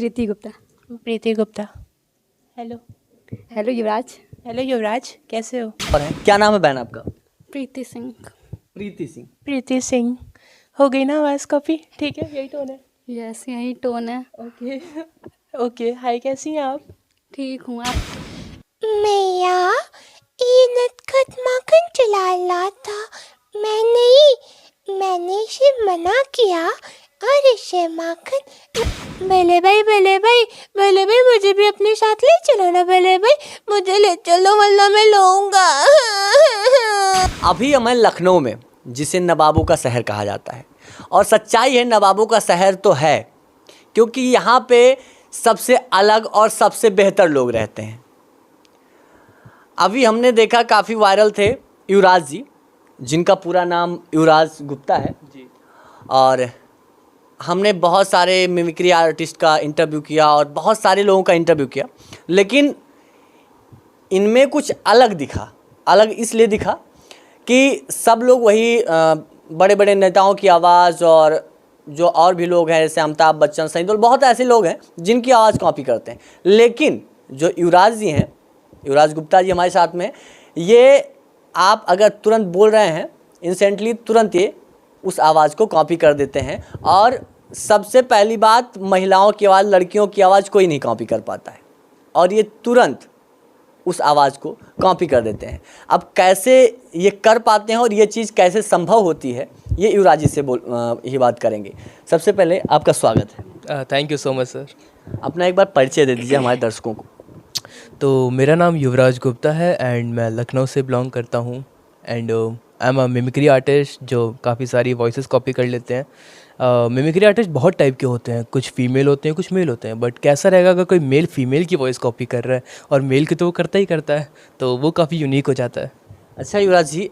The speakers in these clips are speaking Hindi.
प्रीति गुप्ता। प्रीति गुप्ता। हेलो। हेलो युवराज। हेलो युवराज, कैसे हो? और है क्या नाम है बहन आपका? प्रीति सिंह। प्रीति सिंह। प्रीति सिंह। हो गई ना आवाज़ कॉपी? ठीक है, यही टोन है। यस, यही टोन है। Okay okay. हाय, कैसी हैं आप? ठीक हूँ, आप? मैया ये नटखट माखन चला रहा था, मैंने इसे मना किया और इसे माखन। बले भाई मुझे भी अपने साथ ले चलो ना। बले भाई मुझे ले चलो वरना मैं लूँगा। अभी मैं लखनऊ में, जिसे नवाबों का शहर कहा जाता है, और सच्चाई है नवाबों का शहर तो है, क्योंकि यहाँ पे सबसे अलग और सबसे बेहतर लोग रहते हैं। अभी हमने देखा काफ़ी वायरल थे युवराज जी, जिनका पूरा नाम युवराज गुप्ता है जी, और हमने बहुत सारे मिमिक्री आर्टिस्ट का इंटरव्यू किया और बहुत सारे लोगों का इंटरव्यू किया, लेकिन इनमें कुछ अलग दिखा। अलग इसलिए दिखा कि सब लोग वही बड़े बड़े नेताओं की आवाज़, और जो और भी लोग हैं जैसे अमिताभ बच्चन, सनी देओल, बहुत ऐसे लोग हैं जिनकी आवाज़ कॉपी करते हैं। लेकिन जो युवराज जी हैं, युवराज गुप्ता जी हमारे साथ में, ये आप अगर तुरंत बोल रहे हैं इंस्टेंटली तुरंत ये उस आवाज़ को कॉपी कर देते हैं। और सबसे पहली बात, महिलाओं की आवाज़, लड़कियों की आवाज़ कोई नहीं कॉपी कर पाता है, और ये तुरंत उस आवाज़ को कॉपी कर देते हैं। अब कैसे ये कर पाते हैं और ये चीज़ कैसे संभव होती है, ये युवराज जी से ही बात करेंगे। सबसे पहले आपका स्वागत है। Thank you so much sir. अपना एक बार परिचय दे दीजिए हमारे दर्शकों को। तो मेरा नाम युवराज गुप्ता है एंड मैं लखनऊ से बिलोंग करता हूँ and I am a mimicry artist जो काफ़ी सारी वॉइसेस कॉपी कर लेते हैं। मिमिक्री आर्टिस्ट बहुत टाइप के होते हैं, कुछ फीमेल होते हैं, कुछ मेल होते हैं, बट कैसा रहेगा अगर कोई मेल फीमेल की वॉइस कॉपी कर रहा है, और मेल की तो वो करता ही करता है, तो वो काफ़ी यूनिक हो जाता है। अच्छा युवराज जी,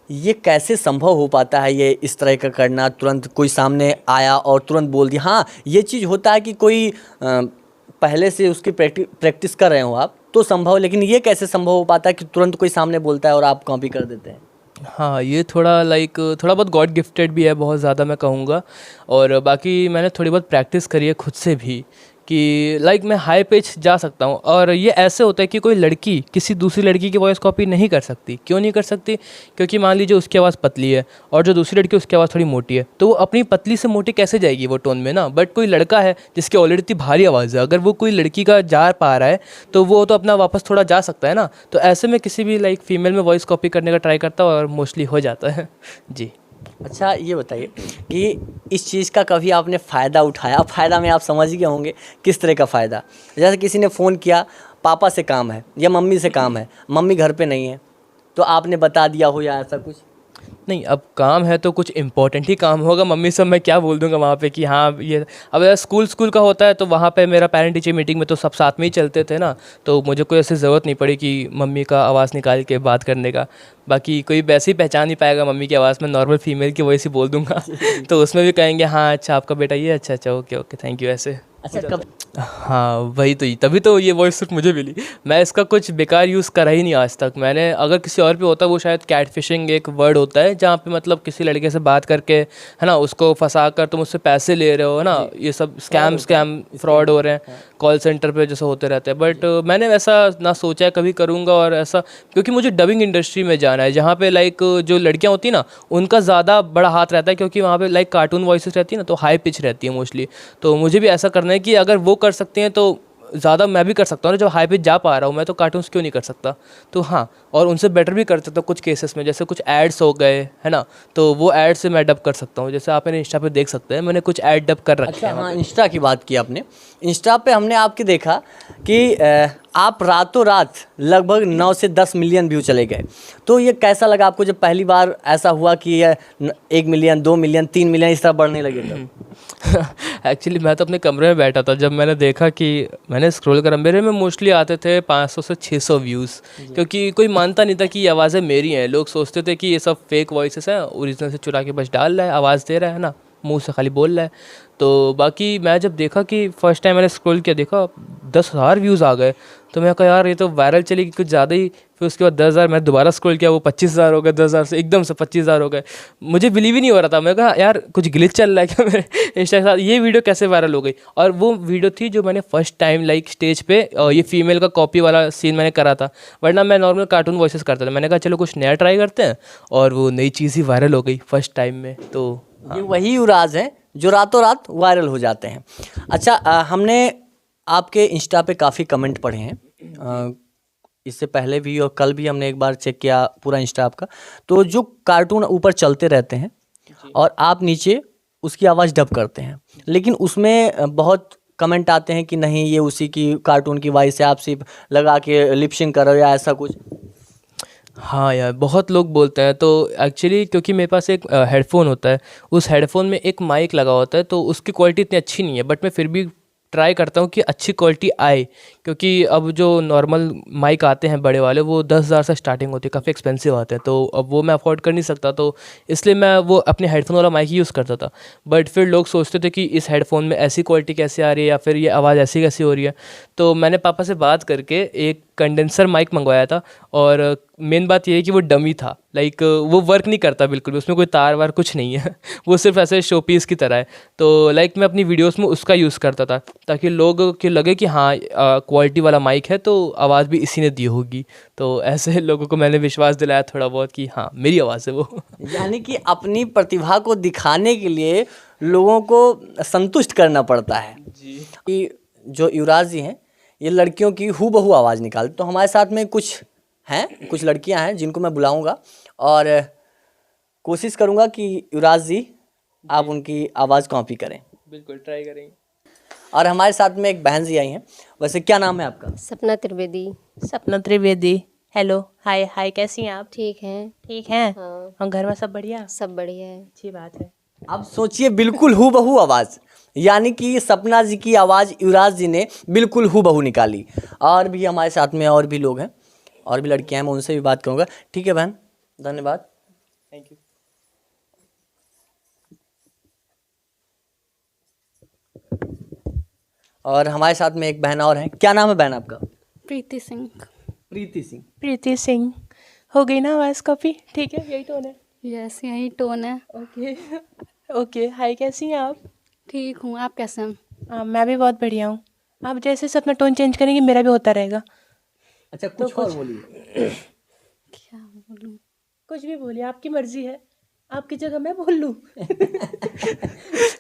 ये कैसे संभव हो पाता है ये इस तरह का करना? तुरंत कोई सामने आया और तुरंत बोल दिया। हाँ, ये चीज़ होता है कि कोई पहले से उसकी प्रैक्टिस कर रहे हो आप तो संभव, लेकिन ये कैसे संभव हो पाता है कि तुरंत कोई सामने बोलता है और आप कॉपी कर देते हैं? हाँ, ये थोड़ा बहुत गॉड गिफ्टेड भी है, बहुत ज़्यादा मैं कहूँगा। और बाकी मैंने थोड़ी बहुत प्रैक्टिस करी है खुद से भी कि मैं हाई पिच जा सकता हूँ। और ये ऐसे होता है कि कोई लड़की किसी दूसरी लड़की की वॉइस कॉपी नहीं कर सकती। क्यों नहीं कर सकती? क्योंकि मान लीजिए उसकी आवाज़ पतली है और जो दूसरी लड़की उसकी आवाज़ थोड़ी मोटी है, तो वो अपनी पतली से मोटी कैसे जाएगी वो टोन में ना। बट कोई लड़का है जिसकी ऑलरेडी इतनी भारी आवाज़ है, अगर वो कोई लड़की का जा पा रहा है तो वो तो अपना वापस थोड़ा जा सकता है ना। तो ऐसे में किसी भी फीमेल में वॉइस कॉपी करने का ट्राई करता हूँ और मोस्टली हो जाता है जी। अच्छा, ये बताइए कि इस चीज़ का कभी आपने फ़ायदा उठाया? फ़ायदा में आप समझ गए होंगे, किस तरह का फ़ायदा? जैसे किसी ने फ़ोन किया, पापा से काम है या मम्मी से काम है, मम्मी घर पे नहीं है, तो आपने बता दिया हो या ऐसा कुछ? नहीं, अब काम है तो कुछ इम्पोर्टेंट ही काम होगा। मम्मी से मैं क्या बोल दूंगा वहाँ पे कि हाँ ये। अब अगर स्कूल का होता है तो वहाँ पे मेरा पेरेंट टीचर मीटिंग में तो सब साथ में ही चलते थे ना, तो मुझे कोई ऐसी ज़रूरत नहीं पड़ी कि मम्मी का आवाज़ निकाल के बात करने का। बाकी कोई वैसे ही पहचान नहीं पाएगा मम्मी की आवाज़ में, नॉर्मल फीमेल की वॉइस ही बोल दूंगा तो उसमें भी कहेंगे हाँ अच्छा आपका बेटा ये, अच्छा ओके ओके थैंक यू, ऐसे। अच्छा, कब? हाँ वही तो, तभी तो ये वॉइस सिर्फ मुझे मिली। मैं इसका कुछ बेकार यूज़ करा ही नहीं आज तक मैंने। अगर किसी और पे होता वो शायद कैट फिशिंग एक वर्ड होता है जहाँ पे मतलब किसी लड़के से बात करके है ना, उसको फंसा कर तुम उससे पैसे ले रहे हो ना, ये सब स्कैम फ्रॉड हो रहे हैं कॉल सेंटर पे जैसे होते रहते हैं। बट मैंने वैसा ना सोचा है कभी करूँगा, और ऐसा क्योंकि मुझे डबिंग इंडस्ट्री में जाना है जहाँ पे जो लड़कियाँ होती हैं ना उनका ज़्यादा बड़ा हाथ रहता है, क्योंकि वहाँ पे कार्टून वॉइसेस रहती है ना, तो हाई पिच रहती है मोस्टली। तो मुझे भी ऐसा करना है कि अगर वो कर सकते हैं तो ज़्यादा मैं भी कर सकता हूँ ना। जब हाई पिच जा पा रहा हूँ मैं, तो कार्टून्स क्यों नहीं कर सकता? तो हाँ, और उनसे बेटर भी कर सकता हूँ कुछ केसेस में, जैसे कुछ एड्स हो गए है ना, तो वो एड से मैं डब कर सकता हूँ। जैसे आप मेरे इंस्टा पे देख सकते हैं, मैंने कुछ एड डब कर रखे हैं। अच्छा, हाँ, इंस्टा की बात की आपने। इंस्टा पे हमने आपके देखा कि आप रातों रात लगभग 9 से 10 मिलियन व्यू चले गए। तो ये कैसा लगा आपको जब पहली बार ऐसा हुआ कि 1 मिलियन, 2 मिलियन, 3 मिलियन इस तरह बढ़ने लगे तब? एक्चुअली मैं तो अपने कमरे में बैठा था जब मैंने देखा कि मैंने स्क्रॉल करा, मेरे में मोस्टली आते थे 500 से 600 व्यूज़, क्योंकि कोई मानता नहीं था कि ये आवाज़ें मेरी हैं। लोग सोचते थे कि ये सब फेक वॉइसेस हैं, ओरिजिनल से चुरा के बस डाल रहा है, आवाज़ दे रहा है ना, मुंह से खाली बोल रहा है। तो बाकी मैं जब देखा कि फ़र्स्ट टाइम मैंने स्क्रॉल किया, देखा 10,000 व्यूज़ आ गए, तो मैं कहा यार ये तो वायरल चली, कुछ ज़्यादा ही फिर उसके बाद 10,000 मैं दोबारा स्क्रॉल किया, वो 25,000 हो गए, 10,000 से एकदम से 25,000 हो गए। मुझे बिलीव ही नहीं हो रहा था। मैं कहा यार कुछ ग्लिच चल रहा है क्या मेरे इंस्टा के साथ, ये वीडियो कैसे वायरल हो गई। और वो वीडियो थी जो मैंने फर्स्ट टाइम लाइक स्टेज पे ये फीमेल का कॉपी वाला सीन मैंने करा था, वरना मैं नॉर्मल कार्टून वॉइसेस करता था। मैंने कहा चलो कुछ नया ट्राई करते हैं, और वो नई चीज़ ही वायरल हो गई फर्स्ट टाइम में। तो ये वही युवराज हैं जो रातों रात वायरल हो जाते हैं। अच्छा, हमने आपके इंस्टा पे काफ़ी कमेंट पढ़े हैं, इससे पहले भी और कल भी हमने एक बार चेक किया पूरा इंस्टा आपका। तो जो कार्टून ऊपर चलते रहते हैं और आप नीचे उसकी आवाज़ डब करते हैं, लेकिन उसमें बहुत कमेंट आते हैं कि नहीं ये उसी की कार्टून की वॉइस है, आप सिर्फ लगा के लिपसिंग करो या ऐसा कुछ। हाँ यार, बहुत लोग बोलते हैं। तो एक्चुअली क्योंकि मेरे पास एक हेडफ़ोन होता है, उस हेडफ़ोन में एक माइक लगा होता है, तो उसकी क्वालिटी इतनी अच्छी नहीं है, बट मैं फिर भी ट्राई करता हूँ कि अच्छी क्वालिटी आए। क्योंकि अब जो नॉर्मल माइक आते हैं बड़े वाले, वो 10,000 से स्टार्टिंग होती है, काफ़ी एक्सपेंसिव आते हैं, तो अब वो मैं अफोर्ड कर नहीं सकता, तो इसलिए मैं वो अपने हेडफ़ोन वाला माइक ही यूज़ करता था। बट फिर लोग सोचते थे कि इस हेडफ़ोन में ऐसी क्वालिटी कैसे आ रही है, या फिर ये आवाज़ ऐसी कैसी हो रही है। तो मैंने पापा से बात करके एक कंडेंसर माइक मंगवाया था, और मेन बात ये है कि वो डमी था, लाइक वो वर्क नहीं करता बिल्कुल भी, उसमें कोई तार वार कुछ नहीं है वो सिर्फ ऐसे शो पीस की तरह है। तो लाइक मैं अपनी वीडियोस में उसका यूज़ करता था, ताकि लोगों को लगे कि हाँ क्वालिटी वाला माइक है, तो आवाज़ भी इसी ने दी होगी। तो ऐसे लोगों को मैंने विश्वास दिलाया थोड़ा बहुत कि हाँ मेरी आवाज़ है वो यानी कि अपनी प्रतिभा को दिखाने के लिए लोगों को संतुष्ट करना पड़ता है जी। कि जो युवराज जी हैं ये लड़कियों की हूबहू आवाज़ निकालते। तो हमारे साथ में कुछ लड़कियां हैं जिनको मैं बुलाऊंगा और कोशिश करूंगा कि युवराज जी आप उनकी आवाज़ कॉपी करें। बिल्कुल ट्राई करेंगे। और हमारे साथ में एक बहन जी आई हैं। वैसे क्या नाम है आपका? सपना त्रिवेदी। सपना त्रिवेदी। हेलो, हाय हाय, कैसी हैं आप? ठीक है। ठीक हैं? हाँ। और घर में सब बढ़िया? सब बढ़िया है। अच्छी बात है। अब सोचिए, बिल्कुल हूबहू आवाज़, यानी कि सपना जी की आवाज़ युवराज जी ने बिल्कुल हूबहू निकाली। और भी हमारे साथ में और भी लोग हैं, और भी लड़कियां हैं, मैं उनसे भी बात करूंगा। ठीक है बहन, धन्यवाद, थैंक यू। और हमारे साथ में एक बहन और है। क्या नाम है बहन आपका? प्रीति सिंह। प्रीति सिंह। प्रीति सिंह। हो गई ना आवाज़ कॉपी? ठीक है, यही टोन है। यस, यही टोन है। ओके ओके, हाय, कैसी हैं आप? ठीक हूँ, आप कैसे हैं? मैं भी बहुत बढ़िया हूँ। आप जैसे से अपना टोन चेंज करेंगे मेरा भी होता रहेगा। अच्छा, कुछ और बोलिए। क्या बोलूँ? कुछ भी बोलिए, आपकी मर्जी है। आपकी जगह मैं बोल लूँ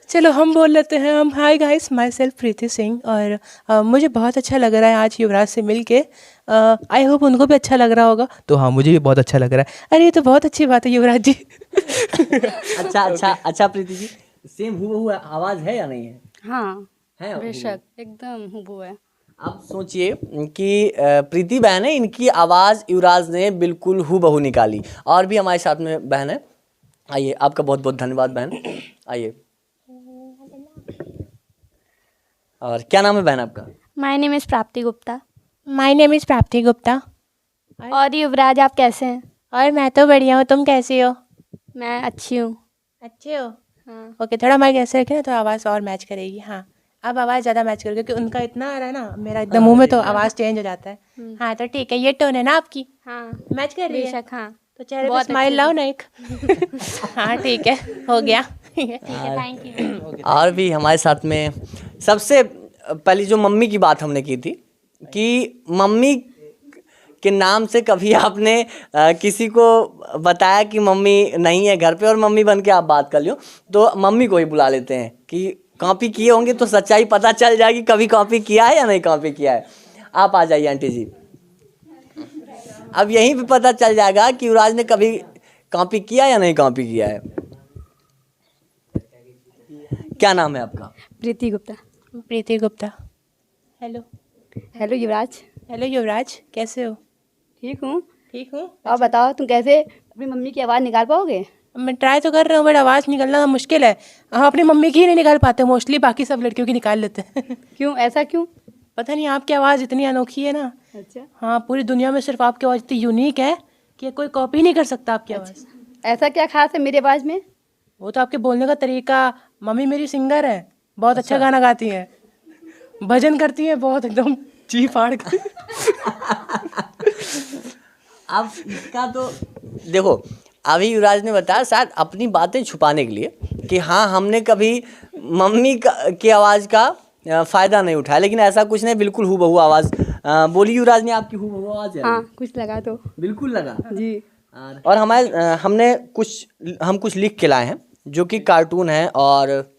चलो हम बोल लेते हैं। हम हाय गाइस, माई सेल्फ प्रीति सिंह। और मुझे बहुत अच्छा लग रहा है आज युवराज से मिल के। आई होप उनको भी अच्छा लग रहा होगा। तो हाँ, मुझे भी बहुत अच्छा लग रहा है। अरे ये तो बहुत अच्छी बात है युवराज जी अच्छा प्रीति जी, सेम हूबहू आवाज़ है या नहीं है? हाँ, है बेशक, एकदम हूबहू है। आप सोचिए कि प्रीति बहन है, इनकी आवाज़ युवराज ने बिल्कुल हूबहू निकाली। और भी हमारे साथ में बहन है, आइए। आपका बहुत बहुत धन्यवाद बहन, आइए। और क्या नाम है बहन आपका? माय नेम इज़ प्राप्ति गुप्ता। माई नेम इज़ प्राप्ति गुप्ता। और युवराज, आप कैसे हैं? और मैं तो बढ़िया हूँ, तुम कैसी हो? मैं अच्छी हूँ। अच्छे हो? हाँ। ओके, थोड़ा माइक ऐसे रखें ना तो आवाज़ और मैच करेगी। हाँ, अब आवाज़ ज़्यादा मैच करेगी, क्योंकि उनका इतना आ रहा है ना, मेरा एकदम मुंह में, तो आवाज़ चेंज हो जाता है। हाँ तो ठीक है, ये टोन है ना आपकी? हाँ, मैच कर रही है? बेशक। हाँ, तो चेहरे पे बहुत स्माइल लाओ ना एक हाँ ठीक है, हो गया ठीक है, थैंक यू। और भी हमारे साथ में सबसे पहली जो मम्मी की बात हमने की थी कि मम्मी के नाम से कभी आपने किसी को बताया कि मम्मी नहीं है घर पे और मम्मी बन के आप बात कर लियो, तो मम्मी को ही बुला लेते हैं कि कॉपी किए होंगे तो सच्चाई पता चल जाएगी, कभी कॉपी किया है या नहीं कॉपी किया है। आप आ जाइए आंटी जी, अब यहीं पे पता चल जाएगा कि युवराज ने कभी कॉपी किया या नहीं कॉपी किया है। क्या नाम है आपका? प्रीति गुप्ता। प्रीति गुप्ता। हेलो। हेलो युवराज। हेलो युवराज, कैसे हो? ठीक हूँ। ठीक हूँ। और बताओ, तुम कैसे अपनी मम्मी की आवाज़ निकाल पाओगे? मैं ट्राई तो कर रहा हूँ, बट आवाज़ निकलना मुश्किल है। हम अपनी मम्मी की ही नहीं निकाल पाते, मोस्टली बाकी सब लड़कियों की निकाल लेते हैं क्यों, ऐसा क्यों? पता नहीं, आपकी आवाज़ इतनी अनोखी है ना। अच्छा, हाँ, पूरी दुनिया में सिर्फ आपकी आवाज़ इतनी यूनिक है कि कोई कॉपी नहीं कर सकता आपकी आवाज़। ऐसा क्या खास है मेरी आवाज़ में? वो तो आपके बोलने का तरीका। मम्मी मेरी सिंगर है, बहुत अच्छा गाना गाती है, भजन करती है बहुत, एकदम जी फाड़ कर अब इसका तो देखो, अभी युवराज ने बताया शायद अपनी बातें छुपाने के लिए कि हाँ हमने कभी मम्मी की आवाज़ का फ़ायदा नहीं उठाया, लेकिन ऐसा कुछ नहीं, बिल्कुल हूबहू आवाज़ बोली युवराज ने, आपकी हूबहू आवाज़ है। हाँ कुछ लगा तो। बिल्कुल लगा। जी। और हमने कुछ लिख के लाए हैं जो कि कार्टून है, और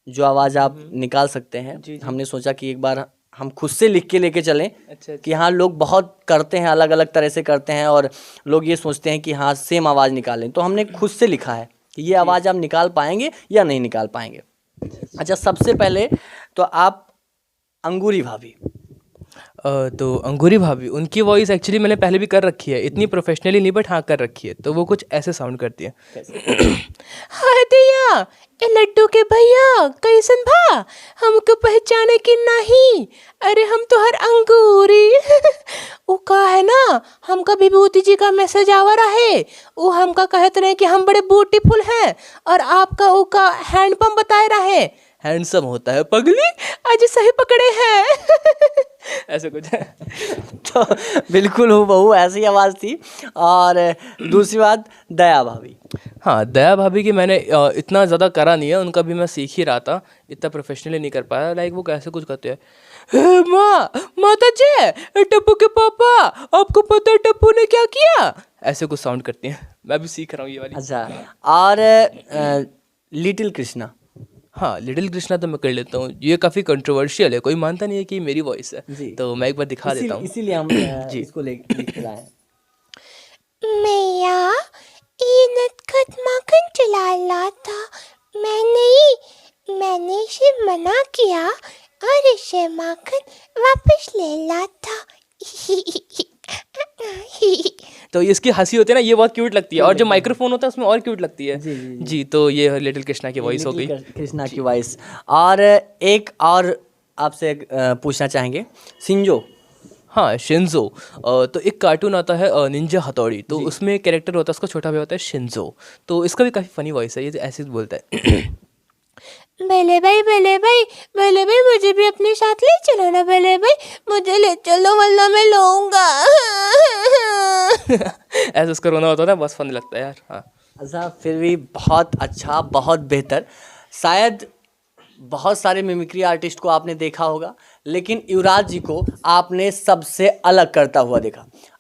जो आवाज़ आप निकाल सकते हैं। हमने सोचा कि एक बार हम खुद से लिख के लेके चलें। अच्छा। कि हाँ लोग बहुत करते हैं, अलग अलग तरह से करते हैं, और लोग ये सोचते हैं कि हाँ सेम आवाज़ निकालें, तो हमने खुद से लिखा है कि ये आवाज़ आप निकाल पाएंगे या नहीं निकाल पाएंगे। अच्छा, सबसे पहले तो आप अंगूरी भाभी। तो अंगूरी भाभी, उनकी वॉइस एक्चुअली मैंने पहले भी कर रखी है, इतनी प्रोफेशनली नहीं बट हाँ कर रखी है, तो वो कुछ ऐसे साउंड करती है। हाय दैया, ए लड्डू के भैया कैसन भा, हमको पहचाने की नहीं, अरे हम तो हर अंगूरी वो का है ना, हमका विभूति जी का मैसेज आवा रहे, वो हमका कहते रहे कि हम बड़े ब्यूटीफुल हैं, और आपका वो का हैंडपंप बताए रहे, हैंडसम होता है पगली, आज सही पकड़े हैं ऐसे कुछ है। तो बिल्कुल हूबहू ऐसी आवाज़ थी। और दूसरी बात, दया भाभी। हाँ, दया भाभी की मैंने इतना ज़्यादा करा नहीं है, उनका भी मैं सीख ही रहा था, इतना प्रोफेशनली नहीं कर पाया। लाइक वो कैसे कुछ करते हैं, हे माँ, माता जी, टप्पू के पापा, आपको पता है टप्पू ने क्या किया, ऐसे कुछ साउंड करती हैं। मैं भी सीख रहा हूँ ये वाली। अच्छा, और लिटिल कृष्णा। हाँ, लिटिल कृष्णा तो मैं कर लेता हूँ, ये काफ़ी कंट्रोवर्शियल है, कोई मानता नहीं है कि मेरी वॉइस है, जी। तो मैं एक बार दिखा देता हूँ। इसीलिए हम जी। इसको लिख के लाए। मैया, ये नटखट माखन चला था, मैंने इसे मना किया और इसे माखन वापस ले ला था तो इसकी हंसी होती है ना, ये बहुत क्यूट लगती है, और जो माइक्रोफोन होता है उसमें और क्यूट लगती है। जी, तो ये लिटिल कृष्णा की वॉइस हो गई। कृष्णा की वॉइस। और एक और आपसे पूछना चाहेंगे, शिंजो। हाँ, शिंजो। तो एक कार्टून आता है निंजा हथौड़ी, तो उसमें एक कैरेक्टर होता है, उसका छोटा भाई होता है शिंजो, तो इसका भी काफ़ी फनी वॉइस है, ये ऐसे ही बोलता है। बेले भाई, मुझे भी अपने साथ ले चलो ना, बेले भाई मुझे ले चलो वरना मैं लूँगा ऐसे उसका रोना होता है ना, बस फन लगता है यार। हाँ, अच्छा, फिर भी बहुत अच्छा, बहुत बेहतर। शायद बहुत सारे मिमिक्री आर्टिस्ट को आपने देखा होगा, लेकिन युवराज जी को आपने सबसे अलग करता हुआ देखा।